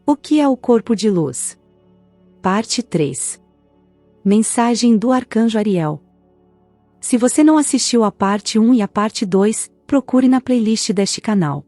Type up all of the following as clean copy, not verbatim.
O que é o corpo de luz? Parte 3. Mensagem do Arcanjo Ariel. Se você não assistiu a parte 1 e a parte 2, procure na playlist deste canal.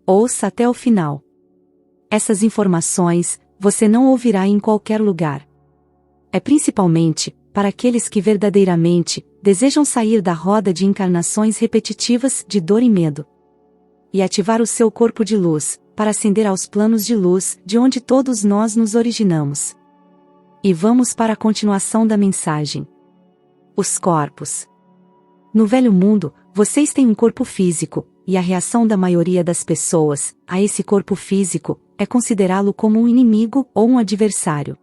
Ouça até o final. Essas informações, você não ouvirá em qualquer lugar. É principalmente para aqueles que verdadeiramente desejam sair da roda de encarnações repetitivas de dor e medo. E ativar o seu corpo de luz, para ascender aos planos de luz, de onde todos nós nos originamos. E vamos para a continuação da mensagem. Os corpos. No velho mundo, vocês têm um corpo físico, e a reação da maioria das pessoas a esse corpo físico é considerá-lo como um inimigo ou um adversário.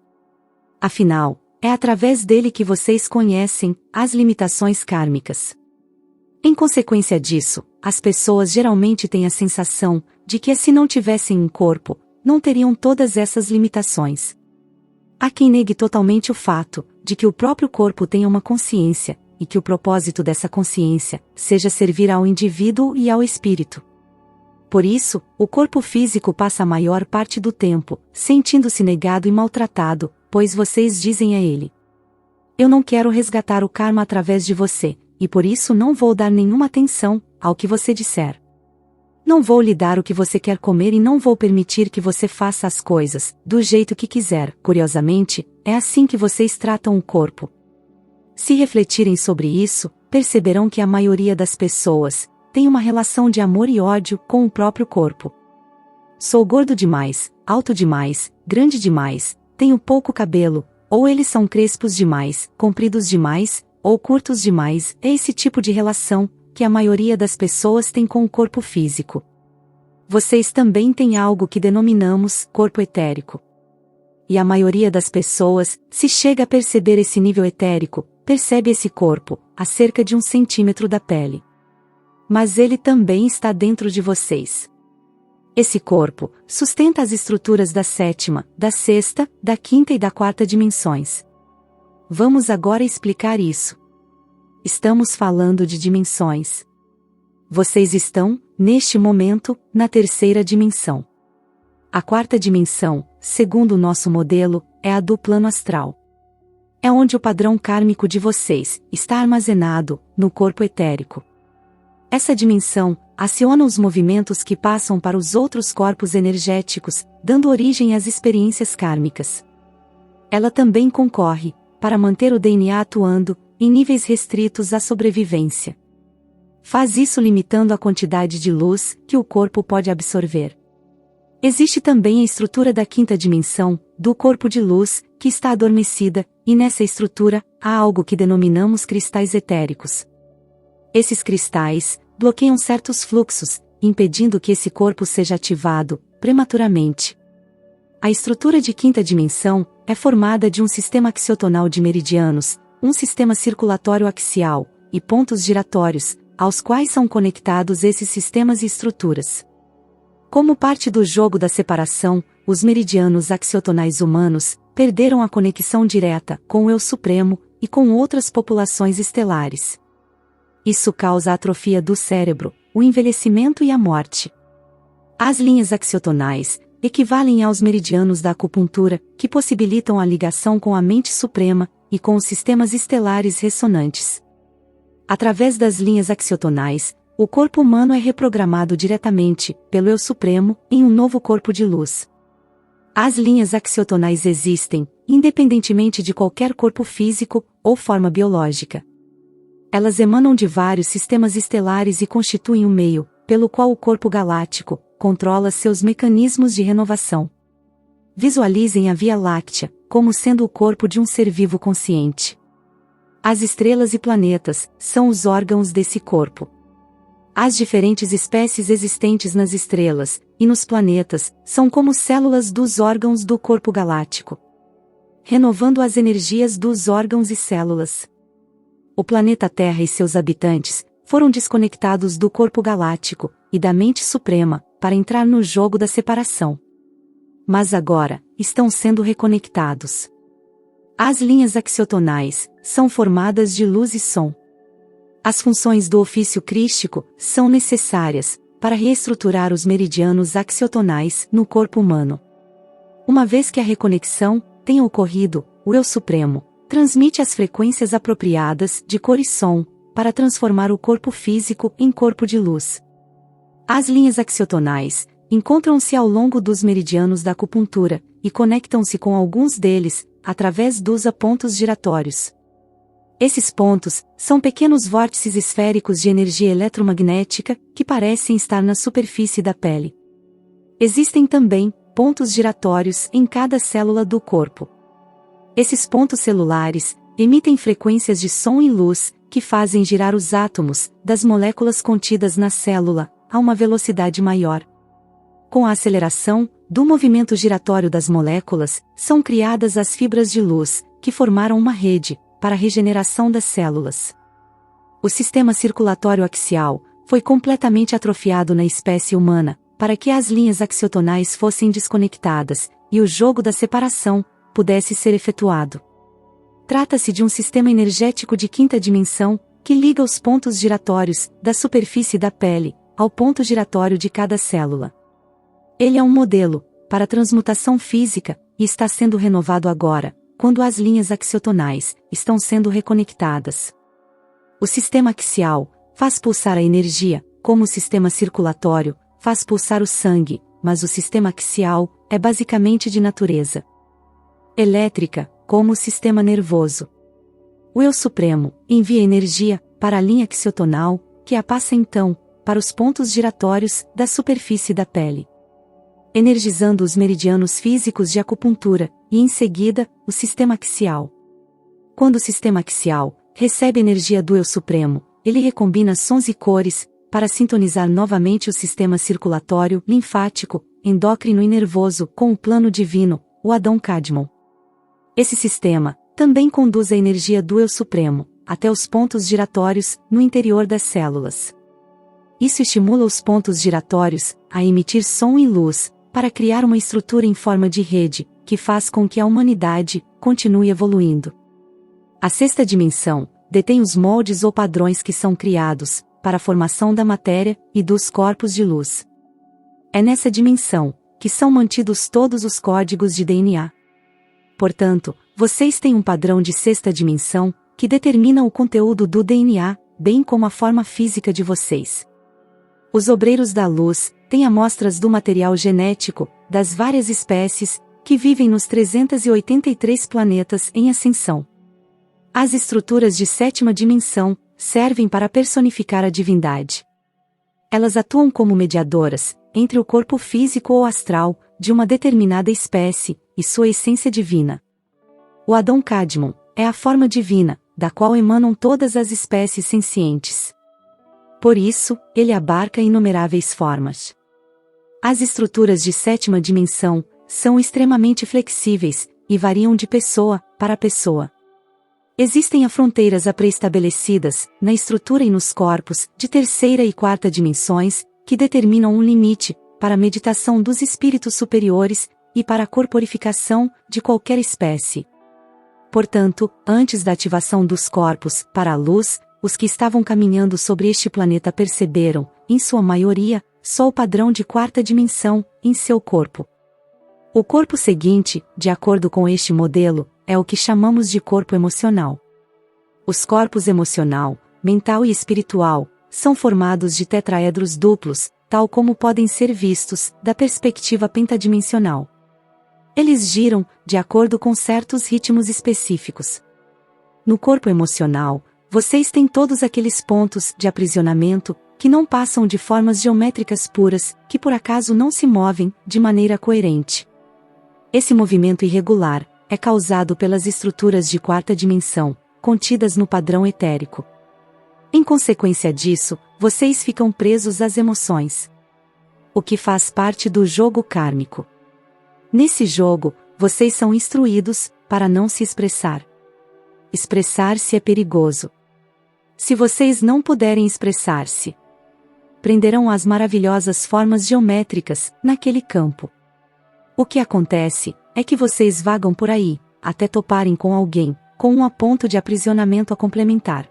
Afinal, é através dele que vocês conhecem as limitações kármicas. Em consequência disso, as pessoas geralmente têm a sensação de que se não tivessem um corpo, não teriam todas essas limitações. Há quem negue totalmente o fato de que o próprio corpo tenha uma consciência, e que o propósito dessa consciência seja servir ao indivíduo e ao espírito. Por isso, o corpo físico passa a maior parte do tempo sentindo-se negado e maltratado, pois vocês dizem a ele: eu não quero resgatar o karma através de você, e por isso não vou dar nenhuma atenção ao que você disser. Não vou lhe dar o que você quer comer e não vou permitir que você faça as coisas do jeito que quiser. Curiosamente, é assim que vocês tratam o corpo. Se refletirem sobre isso, perceberão que a maioria das pessoas tem uma relação de amor e ódio com o próprio corpo. Sou gordo demais, alto demais, grande demais, tenho pouco cabelo, ou eles são crespos demais, compridos demais, ou curtos demais. É esse tipo de relação que a maioria das pessoas tem com o corpo físico. Vocês também têm algo que denominamos corpo etérico. E a maioria das pessoas, se chega a perceber esse nível etérico, percebe esse corpo a cerca de 1 centímetro da pele. Mas ele também está dentro de vocês. Esse corpo sustenta as estruturas da 7ª, da 6ª, da 5ª e da 4ª dimensões. Vamos agora explicar isso. Estamos falando de dimensões. Vocês estão, neste momento, na 3ª dimensão. A 4ª dimensão, segundo o nosso modelo, é a do plano astral. É onde o padrão kármico de vocês está armazenado, no corpo etérico. Essa dimensão aciona os movimentos que passam para os outros corpos energéticos, dando origem às experiências kármicas. Ela também concorre para manter o DNA atuando em níveis restritos à sobrevivência. Faz isso limitando a quantidade de luz que o corpo pode absorver. Existe também a estrutura da 5ª dimensão, do corpo de luz, que está adormecida, e nessa estrutura, há algo que denominamos cristais etéricos. Esses cristais bloqueiam certos fluxos, impedindo que esse corpo seja ativado prematuramente. A estrutura de 5ª dimensão é formada de um sistema axiotonal de meridianos, um sistema circulatório axial, e pontos giratórios, aos quais são conectados esses sistemas e estruturas. Como parte do jogo da separação, os meridianos axiotonais humanos perderam a conexão direta com o Eu Supremo e com outras populações estelares. Isso causa a atrofia do cérebro, o envelhecimento e a morte. As linhas axiotonais equivalem aos meridianos da acupuntura, que possibilitam a ligação com a mente suprema e com os sistemas estelares ressonantes. Através das linhas axiotonais, o corpo humano é reprogramado diretamente, pelo Eu Supremo, em um novo corpo de luz. As linhas axiotonais existem, independentemente de qualquer corpo físico ou forma biológica. Elas emanam de vários sistemas estelares e constituem um meio, pelo qual o corpo galáctico controla seus mecanismos de renovação. Visualizem a Via Láctea como sendo o corpo de um ser vivo consciente. As estrelas e planetas são os órgãos desse corpo. As diferentes espécies existentes nas estrelas e nos planetas são como células dos órgãos do corpo galáctico, renovando as energias dos órgãos e células. O planeta Terra e seus habitantes foram desconectados do corpo galáctico e da mente suprema para entrar no jogo da separação. Mas agora estão sendo reconectados. As linhas axiotonais são formadas de luz e som. As funções do ofício crístico são necessárias para reestruturar os meridianos axiotonais no corpo humano. Uma vez que a reconexão tenha ocorrido, o Eu Supremo transmite as frequências apropriadas de cor e som, para transformar o corpo físico em corpo de luz. As linhas axiotonais encontram-se ao longo dos meridianos da acupuntura, e conectam-se com alguns deles, através dos pontos giratórios. Esses pontos são pequenos vórtices esféricos de energia eletromagnética, que parecem estar na superfície da pele. Existem também pontos giratórios em cada célula do corpo. Esses pontos celulares emitem frequências de som e luz, que fazem girar os átomos das moléculas contidas na célula a uma velocidade maior. Com a aceleração do movimento giratório das moléculas, são criadas as fibras de luz, que formaram uma rede para a regeneração das células. O sistema circulatório axial foi completamente atrofiado na espécie humana, para que as linhas axiotonais fossem desconectadas e o jogo da separação pudesse ser efetuado. Trata-se de um sistema energético de quinta dimensão, que liga os pontos giratórios da superfície da pele ao ponto giratório de cada célula. Ele é um modelo para a transmutação física e está sendo renovado agora, quando as linhas axiotonais estão sendo reconectadas. O sistema axial faz pulsar a energia, como o sistema circulatório faz pulsar o sangue, mas o sistema axial é basicamente de natureza elétrica, como o sistema nervoso. O Eu Supremo envia energia para a linha axiotonal, que a passa então para os pontos giratórios da superfície da pele, energizando os meridianos físicos de acupuntura, e em seguida, o sistema axial. Quando o sistema axial recebe energia do Eu Supremo, ele recombina sons e cores, para sintonizar novamente o sistema circulatório, linfático, endócrino e nervoso com o plano divino, o Adão Kadmon. Esse sistema também conduz a energia do Eu Supremo até os pontos giratórios no interior das células. Isso estimula os pontos giratórios a emitir som e luz, para criar uma estrutura em forma de rede, que faz com que a humanidade continue evoluindo. A sexta dimensão detém os moldes ou padrões que são criados para a formação da matéria e dos corpos de luz. É nessa dimensão que são mantidos todos os códigos de DNA. Portanto, vocês têm um padrão de sexta dimensão, que determina o conteúdo do DNA, bem como a forma física de vocês. Os obreiros da luz têm amostras do material genético das várias espécies que vivem nos 383 planetas em ascensão. As estruturas de sétima dimensão servem para personificar a divindade. Elas atuam como mediadoras entre o corpo físico ou astral de uma determinada espécie e sua essência divina. O Adão Kadmon é a forma divina, da qual emanam todas as espécies sencientes. Por isso, ele abarca inumeráveis formas. As estruturas de sétima dimensão são extremamente flexíveis e variam de pessoa para pessoa. Existem fronteiras pré-estabelecidas na estrutura e nos corpos de terceira e quarta dimensões, que determinam um limite para a meditação dos espíritos superiores e para a corporificação de qualquer espécie. Portanto, antes da ativação dos corpos para a luz, os que estavam caminhando sobre este planeta perceberam, em sua maioria, só o padrão de quarta dimensão em seu corpo. O corpo seguinte, de acordo com este modelo, é o que chamamos de corpo emocional. Os corpos emocional, mental e espiritual são formados de tetraedros duplos, tal como podem ser vistos da perspectiva pentadimensional. Eles giram de acordo com certos ritmos específicos. No corpo emocional, vocês têm todos aqueles pontos de aprisionamento que não passam de formas geométricas puras, que por acaso não se movem de maneira coerente. Esse movimento irregular é causado pelas estruturas de quarta dimensão, contidas no padrão etérico. Em consequência disso, vocês ficam presos às emoções, o que faz parte do jogo kármico. Nesse jogo, vocês são instruídos para não se expressar. Expressar-se é perigoso. Se vocês não puderem expressar-se, prenderão as maravilhosas formas geométricas naquele campo. O que acontece é que vocês vagam por aí, até toparem com alguém, com um ponto de aprisionamento a complementar.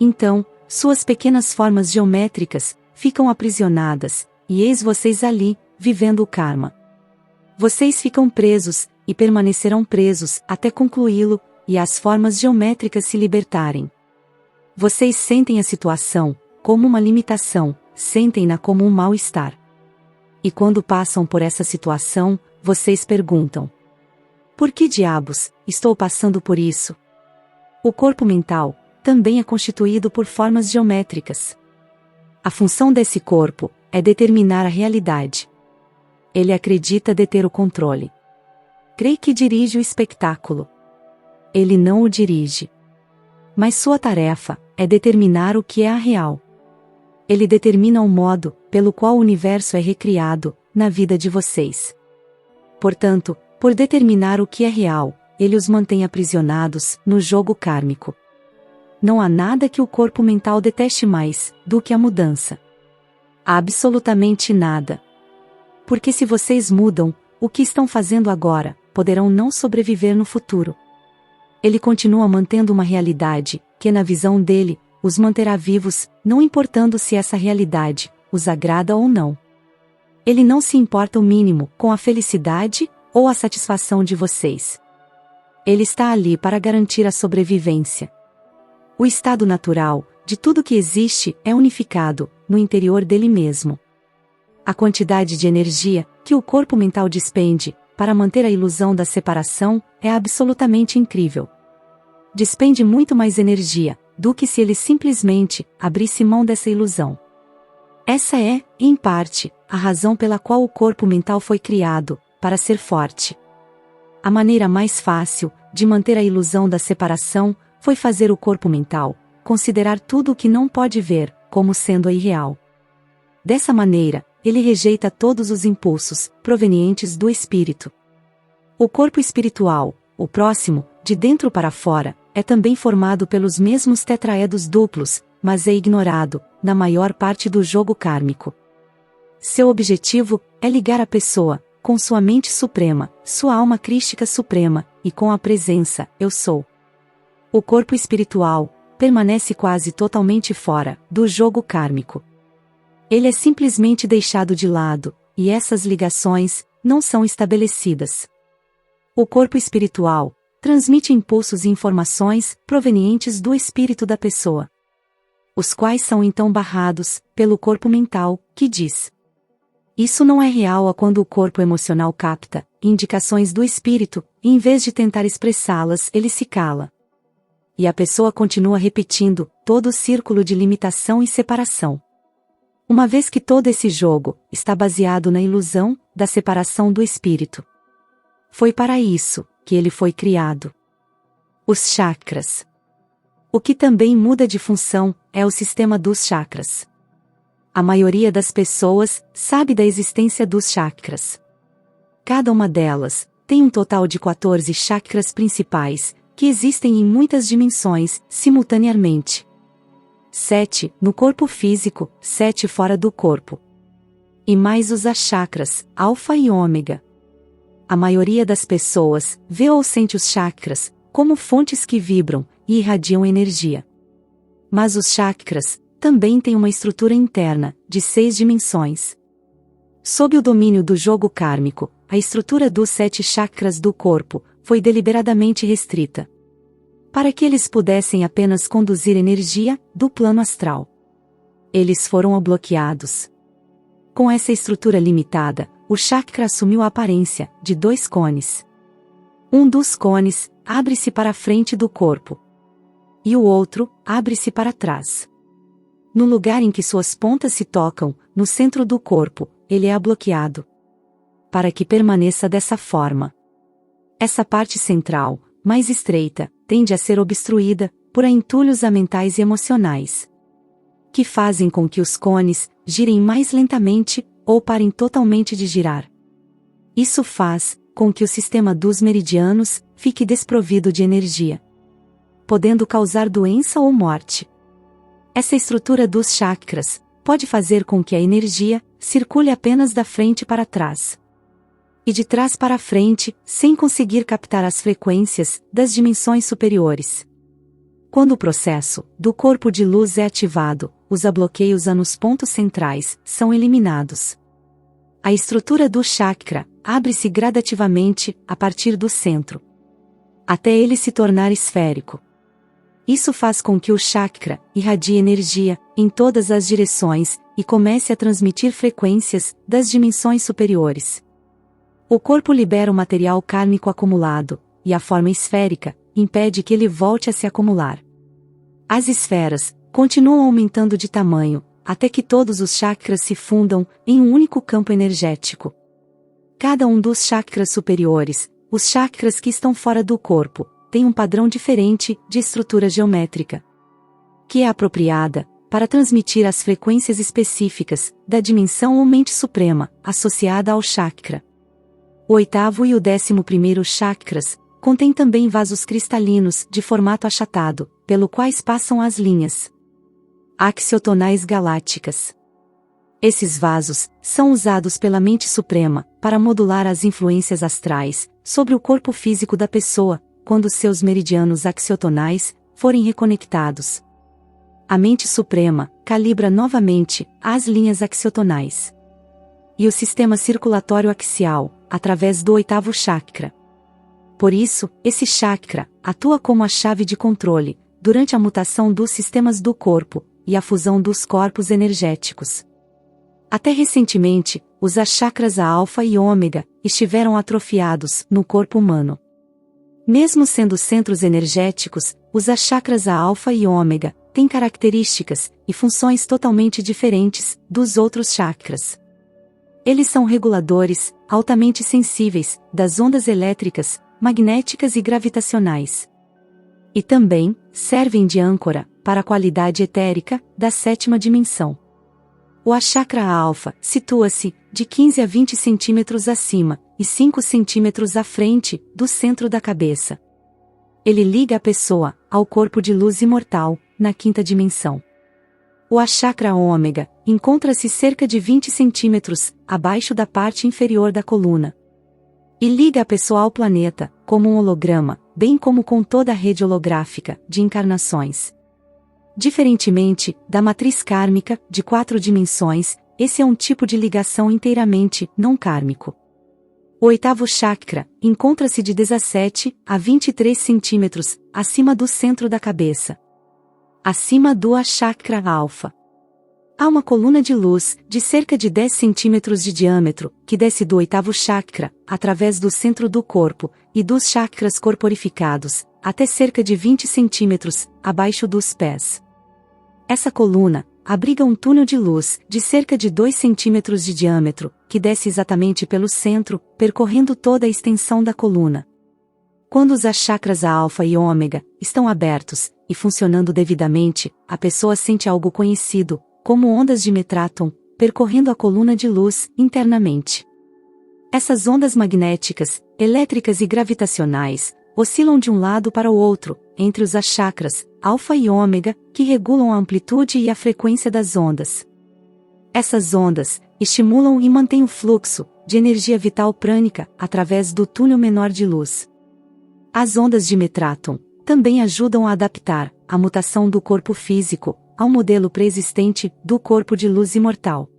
Então, suas pequenas formas geométricas ficam aprisionadas, e eis vocês ali, vivendo o karma. Vocês ficam presos, e permanecerão presos, até concluí-lo, e as formas geométricas se libertarem. Vocês sentem a situação como uma limitação, sentem-na como um mal-estar. E quando passam por essa situação, vocês perguntam: por que diabos estou passando por isso? O corpo mental também é constituído por formas geométricas. A função desse corpo é determinar a realidade. Ele acredita deter o controle. Crê que dirige o espetáculo. Ele não o dirige. Mas sua tarefa é determinar o que é a real. Ele determina o modo pelo qual o universo é recriado na vida de vocês. Portanto, por determinar o que é real, ele os mantém aprisionados no jogo kármico. Não há nada que o corpo mental deteste mais do que a mudança. Absolutamente nada. Porque se vocês mudam, o que estão fazendo agora, poderão não sobreviver no futuro. Ele continua mantendo uma realidade, que na visão dele, os manterá vivos, não importando se essa realidade os agrada ou não. Ele não se importa o mínimo com a felicidade ou a satisfação de vocês. Ele está ali para garantir a sobrevivência. O estado natural de tudo que existe é unificado no interior dele mesmo. A quantidade de energia que o corpo mental despende para manter a ilusão da separação é absolutamente incrível. Despende muito mais energia do que se ele simplesmente abrisse mão dessa ilusão. Essa é, em parte, a razão pela qual o corpo mental foi criado, para ser forte. A maneira mais fácil de manter a ilusão da separação foi fazer o corpo mental considerar tudo o que não pode ver como sendo irreal. Dessa maneira, ele rejeita todos os impulsos provenientes do espírito. O corpo espiritual, o próximo, de dentro para fora, é também formado pelos mesmos tetraédos duplos, mas é ignorado na maior parte do jogo kármico. Seu objetivo é ligar a pessoa com sua mente suprema, sua alma crística suprema, e com a presença, eu sou. O corpo espiritual permanece quase totalmente fora do jogo kármico. Ele é simplesmente deixado de lado, e essas ligações não são estabelecidas. O corpo espiritual transmite impulsos e informações provenientes do espírito da pessoa, os quais são então barrados pelo corpo mental, que diz: isso não é real. A quando o corpo emocional capta indicações do espírito, e em vez de tentar expressá-las, ele se cala. E a pessoa continua repetindo todo o círculo de limitação e separação. Uma vez que todo esse jogo está baseado na ilusão da separação do espírito. Foi para isso que ele foi criado. Os chakras. O que também muda de função é o sistema dos chakras. A maioria das pessoas sabe da existência dos chakras. Cada uma delas tem um total de 14 chakras principais, que existem em muitas dimensões, simultaneamente. 7 no corpo físico, 7 fora do corpo. E mais os achakras, alfa e ômega. A maioria das pessoas vê ou sente os chakras como fontes que vibram e irradiam energia. Mas os chakras também têm uma estrutura interna, de 6 dimensões. Sob o domínio do jogo kármico, a estrutura dos 7 chakras do corpo foi deliberadamente restrita, para que eles pudessem apenas conduzir energia do plano astral. Eles foram bloqueados. Com essa estrutura limitada, o chakra assumiu a aparência de 2 cones. Um dos cones abre-se para a frente do corpo, e o outro abre-se para trás. No lugar em que suas pontas se tocam, no centro do corpo, ele é bloqueado, para que permaneça dessa forma. Essa parte central, mais estreita, tende a ser obstruída por entulhos mentais e emocionais, que fazem com que os cones girem mais lentamente ou parem totalmente de girar. Isso faz com que o sistema dos meridianos fique desprovido de energia, podendo causar doença ou morte. Essa estrutura dos chakras pode fazer com que a energia circule apenas da frente para trás e de trás para frente, sem conseguir captar as frequências das dimensões superiores. Quando o processo do corpo de luz é ativado, os bloqueios nos pontos centrais são eliminados. A estrutura do chakra abre-se gradativamente a partir do centro, até ele se tornar esférico. Isso faz com que o chakra irradie energia em todas as direções e comece a transmitir frequências das dimensões superiores. O corpo libera o material kármico acumulado, e a forma esférica impede que ele volte a se acumular. As esferas continuam aumentando de tamanho, até que todos os chakras se fundam em um único campo energético. Cada um dos chakras superiores, os chakras que estão fora do corpo, tem um padrão diferente de estrutura geométrica, que é apropriada para transmitir as frequências específicas da dimensão ou mente suprema associada ao chakra. O 8º e o 11º chakras contêm também vasos cristalinos de formato achatado, pelo quais passam as linhas axiotonais galácticas. Esses vasos são usados pela mente suprema para modular as influências astrais sobre o corpo físico da pessoa, quando seus meridianos axiotonais forem reconectados. A mente suprema calibra novamente as linhas axiotonais e o sistema circulatório axial, através do 8º chakra. Por isso, esse chakra atua como a chave de controle durante a mutação dos sistemas do corpo e a fusão dos corpos energéticos. Até recentemente, os chakras alfa e ômega estiveram atrofiados no corpo humano. Mesmo sendo centros energéticos, os chakras alfa e ômega têm características e funções totalmente diferentes dos outros chakras. Eles são reguladores, altamente sensíveis, das ondas elétricas, magnéticas e gravitacionais. E também servem de âncora para a qualidade etérica da 7ª dimensão. O chakra alfa situa-se de 15 a 20 centímetros acima e 5 centímetros à frente do centro da cabeça. Ele liga a pessoa ao corpo de luz imortal, na 5ª dimensão. O chakra ômega encontra-se cerca de 20 centímetros abaixo da parte inferior da coluna e liga a pessoa ao planeta, como um holograma, bem como com toda a rede holográfica de encarnações. Diferentemente da matriz kármica de 4 dimensões, esse é um tipo de ligação inteiramente não kármico. O 8º chakra encontra-se de 17 a 23 centímetros acima do centro da cabeça, acima do chakra alfa. Há uma coluna de luz de cerca de 10 centímetros de diâmetro que desce do 8º chakra, através do centro do corpo e dos chakras corporificados, até cerca de 20 centímetros abaixo dos pés. Essa coluna abriga um túnel de luz de cerca de 2 centímetros de diâmetro, que desce exatamente pelo centro, percorrendo toda a extensão da coluna. Quando os chakras alfa e ômega estão abertos e funcionando devidamente, a pessoa sente algo conhecido como ondas de metráton percorrendo a coluna de luz internamente. Essas ondas magnéticas, elétricas e gravitacionais oscilam de um lado para o outro, entre os chakras alfa e ômega, que regulam a amplitude e a frequência das ondas. Essas ondas estimulam e mantêm o fluxo de energia vital prânica através do túnel menor de luz. As ondas de metráton também ajudam a adaptar a mutação do corpo físico ao modelo pré-existente do corpo de luz imortal.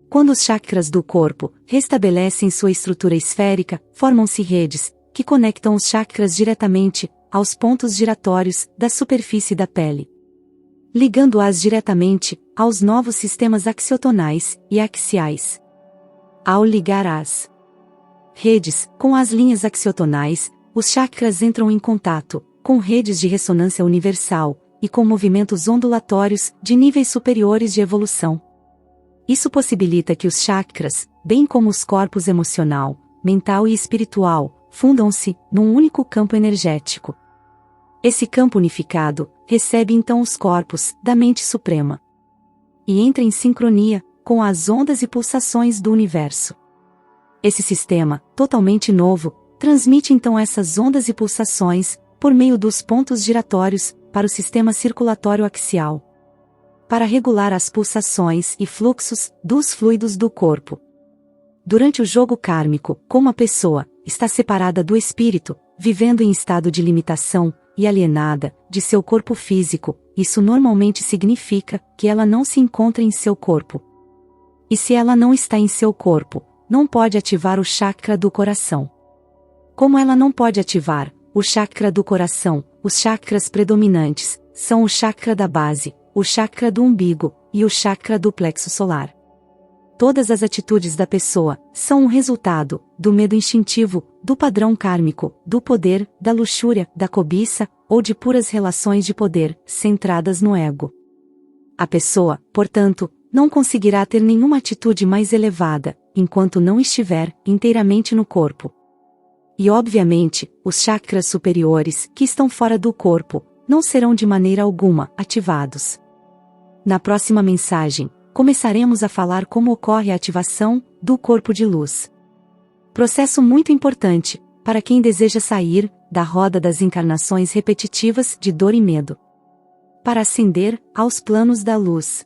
Quando os chakras do corpo restabelecem sua estrutura esférica, formam-se redes que conectam os chakras diretamente aos pontos giratórios da superfície da pele, ligando-as diretamente aos novos sistemas axiotonais e axiais. Ao ligar as redes com as linhas axiotonais, os chakras entram em contato com redes de ressonância universal e com movimentos ondulatórios de níveis superiores de evolução. Isso possibilita que os chakras, bem como os corpos emocional, mental e espiritual, fundam-se num único campo energético. Esse campo unificado recebe então os corpos da mente suprema e entra em sincronia com as ondas e pulsações do universo. Esse sistema, totalmente novo, transmite então essas ondas e pulsações por meio dos pontos giratórios para o sistema circulatório axial, para regular as pulsações e fluxos dos fluidos do corpo. Durante o jogo kármico, como a pessoa está separada do espírito, vivendo em estado de limitação e alienada de seu corpo físico, isso normalmente significa que ela não se encontra em seu corpo. E se ela não está em seu corpo, não pode ativar o chakra do coração. Como ela não pode ativar o chakra do coração, os chakras predominantes são o chakra da base, o chakra do umbigo e o chakra do plexo solar. Todas as atitudes da pessoa são um resultado do medo instintivo, do padrão kármico, do poder, da luxúria, da cobiça ou de puras relações de poder centradas no ego. A pessoa, portanto, não conseguirá ter nenhuma atitude mais elevada enquanto não estiver inteiramente no corpo. E obviamente, os chakras superiores, que estão fora do corpo, não serão de maneira alguma ativados. Na próxima mensagem, começaremos a falar como ocorre a ativação do corpo de luz. Processo muito importante para quem deseja sair da roda das encarnações repetitivas de dor e medo, para ascender aos planos da luz.